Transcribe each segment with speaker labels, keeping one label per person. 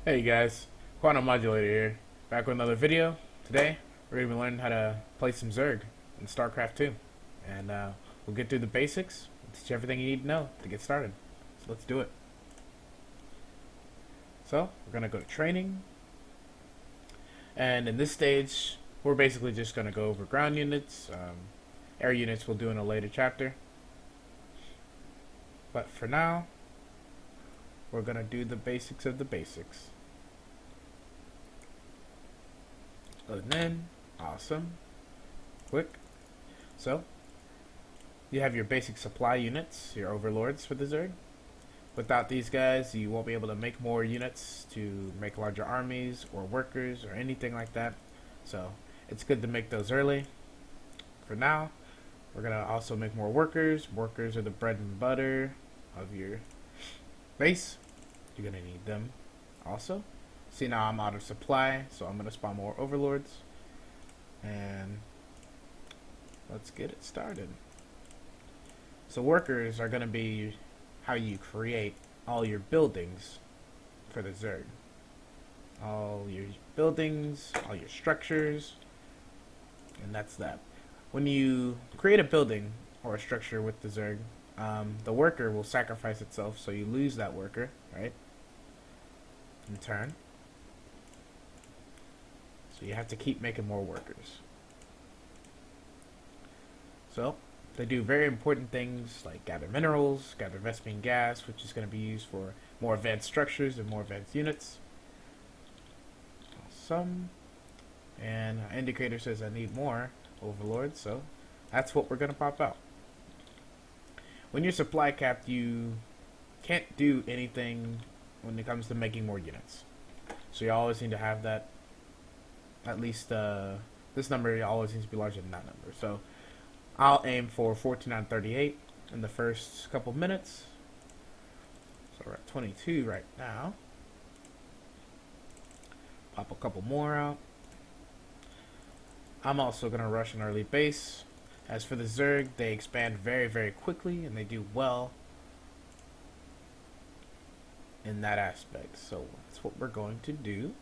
Speaker 1: Hey guys, Quantum Modulator here, back with another video. Today, we're going to be learning how to play some Zerg in Starcraft 2. And we'll get through the basics, teach you everything you need to know to get started. So let's do it. So, we're going to go to training. And in this stage, we're basically just going to go over ground units. Air units we'll do in a later chapter. But for now, we're going to do the basics of the basics. Loading in. Awesome. Quick. So, you have your basic supply units, your overlords for the Zerg. Without these guys, you won't be able to make more units to make larger armies or workers or anything like that. So, it's good to make those early. For now, we're going to also make more workers. Workers are the bread and butter of your base. You're going to need them also. See, now I'm out of supply, so I'm going to spawn more overlords. And let's get it started. So workers are going to be how you create all your buildings for the Zerg. All your buildings, all your structures, and that's that. When you create a building or a structure with the Zerg, the worker will sacrifice itself, so you lose that worker, right? In turn. So you have to keep making more workers. So they do very important things like gather minerals, gather Vespene gas, which is going to be used for more advanced structures and more advanced units. Awesome. And our indicator says I need more overlords, so that's what we're going to pop out. When you're supply capped, you can't do anything when it comes to making more units. So you always need to have that. At least this number always needs to be larger than that number. So I'll aim for 1438 in the first couple minutes. So we're at 22 right now. Pop a couple more out. I'm also going to rush an early base. As for the Zerg, they expand very, very quickly, and they do well in that aspect. So that's what we're going to do.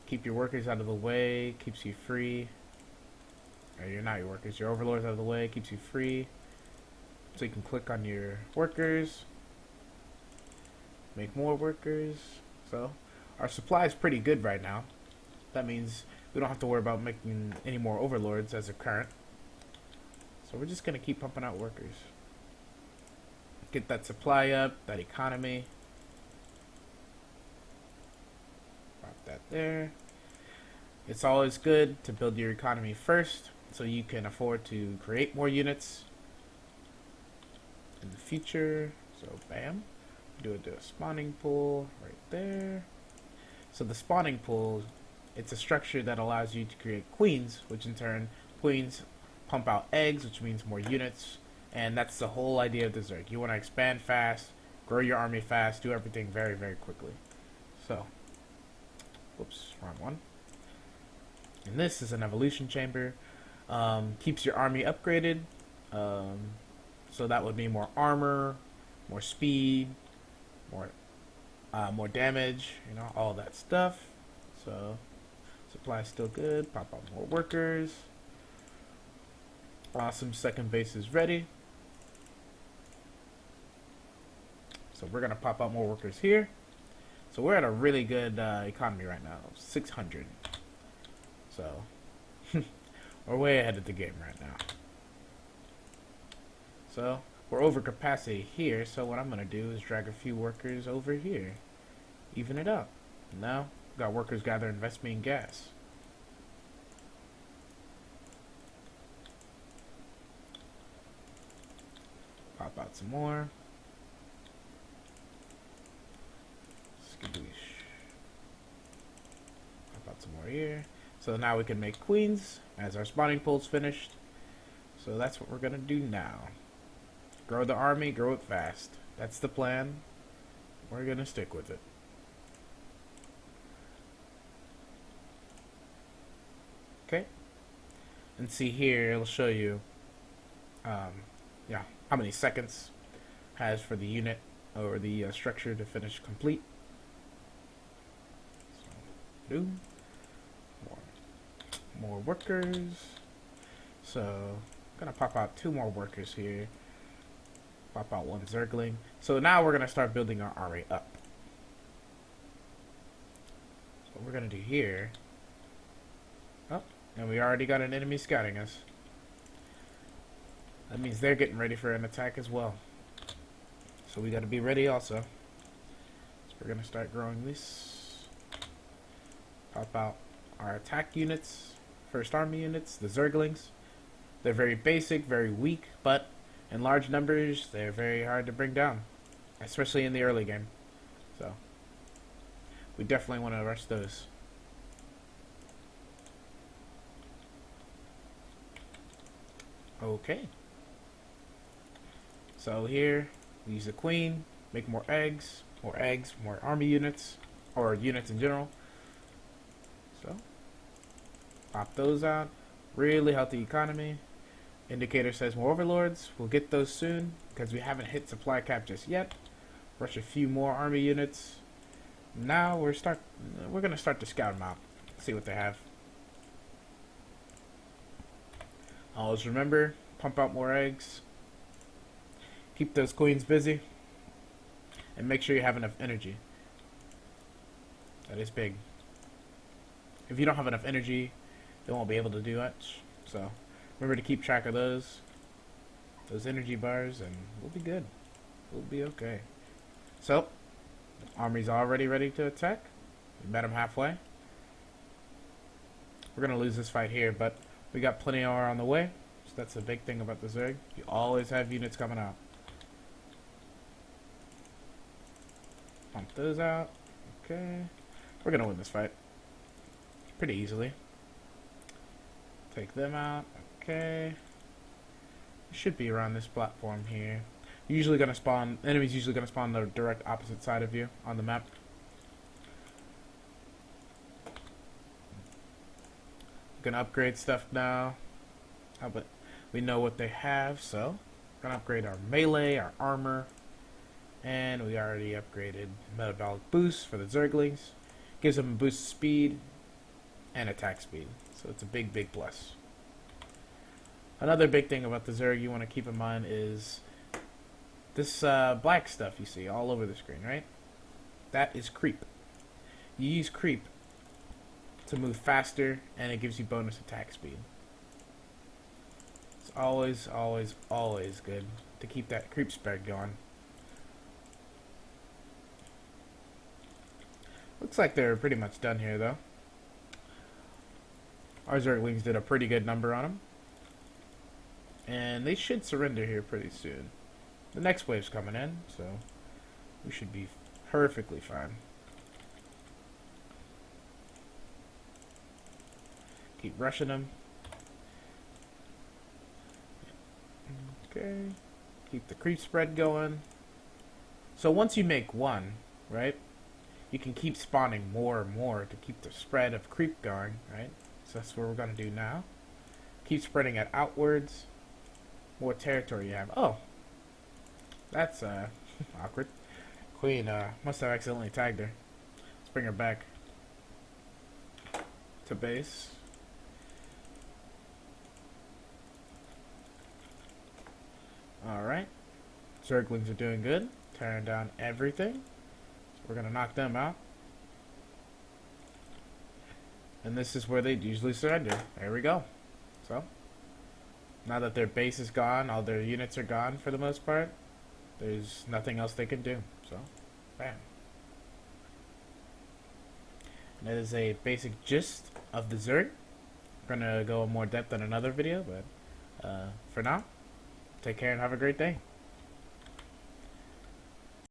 Speaker 1: Keep your workers out of the way, keeps you free. Or you're not your workers, your overlords out of the way, keeps you free. So you can click on your workers, make more workers. So our supply is pretty good right now. That means we don't have to worry about making any more overlords as a current. So we're just going to keep pumping out workers. Get that supply up, that economy. Drop that there. It's always good to build your economy first so you can afford to create more units in the future. So bam, do a spawning pool right there. So the spawning pool, it's a structure that allows you to create queens, which in turn, queens pump out eggs, which means more units. And that's the whole idea of the Zerg. You want to expand fast, grow your army fast, do everything very, very quickly. So, whoops, wrong one. And this is an evolution chamber. Keeps your army upgraded. So that would mean more armor, more speed, more damage, you know, all that stuff. So supply is still good. Pop out more workers. Awesome, second base is ready. So we're gonna pop out more workers here. So we're at a really good economy right now, 600. So we're way ahead of the game right now. So we're over capacity here, so what I'm going to do is drag a few workers over here. Even it up. Now, we've got workers gathering Vespene gas. Pop out some more. Skadoosh. Pop out some more here. So now we can make queens as our spawning pool's finished. So that's what we're going to do now. Grow the army, grow it fast. That's the plan. We're going to stick with it. Okay. And see here, it'll show you how many seconds has for the unit or the structure to finish complete. So, do more workers. So I'm gonna pop out 2 more workers here. Pop out 1 Zergling. So now we're gonna start building our army up. So what we're gonna do here. Oh, and we already got an enemy scouting us. That means they're getting ready for an attack as well. So we gotta be ready also. So we're gonna start growing this. Pop out our attack units. First army units, the Zerglings. They're very basic, very weak, but in large numbers, they're very hard to bring down. Especially in the early game. So we definitely want to rush those. Okay. So here, we use the queen, make more eggs, more army units, or units in general. So, pop those out. Really healthy economy. Indicator says more overlords. We'll get those soon, because we haven't hit supply cap just yet. Rush a few more army units. Now we're gonna start to scout them out. See what they have. Always remember, pump out more eggs. Keep those queens busy. And make sure you have enough energy. That is big. If you don't have enough energy, they won't be able to do much. So remember to keep track of those energy bars, and we'll be good. We'll be okay. So, army's already ready to attack. We met them halfway. We're gonna lose this fight here, but we got plenty of R on the way. So that's the big thing about the Zerg. You always have units coming out. Pump those out. Okay. We're gonna win this fight pretty easily. Take them out. Okay. Should be around this platform here. Usually gonna spawn. Enemies usually gonna spawn the direct opposite side of you on the map. Gonna upgrade stuff now. But we know what they have, so gonna upgrade our melee, our armor, and we already upgraded metabolic boost for the Zerglings. Gives them a boost of speed and attack speed, so it's a big plus. Another big thing about the Zerg you want to keep in mind is this black stuff you see all over the screen, right? That is creep. You use creep to move faster, and it gives you bonus attack speed. It's always good to keep that creep spread going. Looks like they're pretty much done here, though. Our Zerglings did a pretty good number on them. And they should surrender here pretty soon. The next wave's coming in, so we should be perfectly fine. Keep rushing them. Okay. Keep the creep spread going. So once you make one, right, you can keep spawning more and more to keep the spread of creep going, right? So that's what we're going to do now. Keep spreading it outwards. More territory you have. Oh, that's awkward. Queen must have accidentally tagged her. Let's bring her back to base. Alright. Zerglings are doing good. Tearing down everything. So we're going to knock them out. And this is where they usually surrender. There we go. So, now that their base is gone, all their units are gone for the most part, there's nothing else they can do. So, bam. And that is a basic gist of the Zerg. We're going to go in more depth in another video, but for now, take care and have a great day.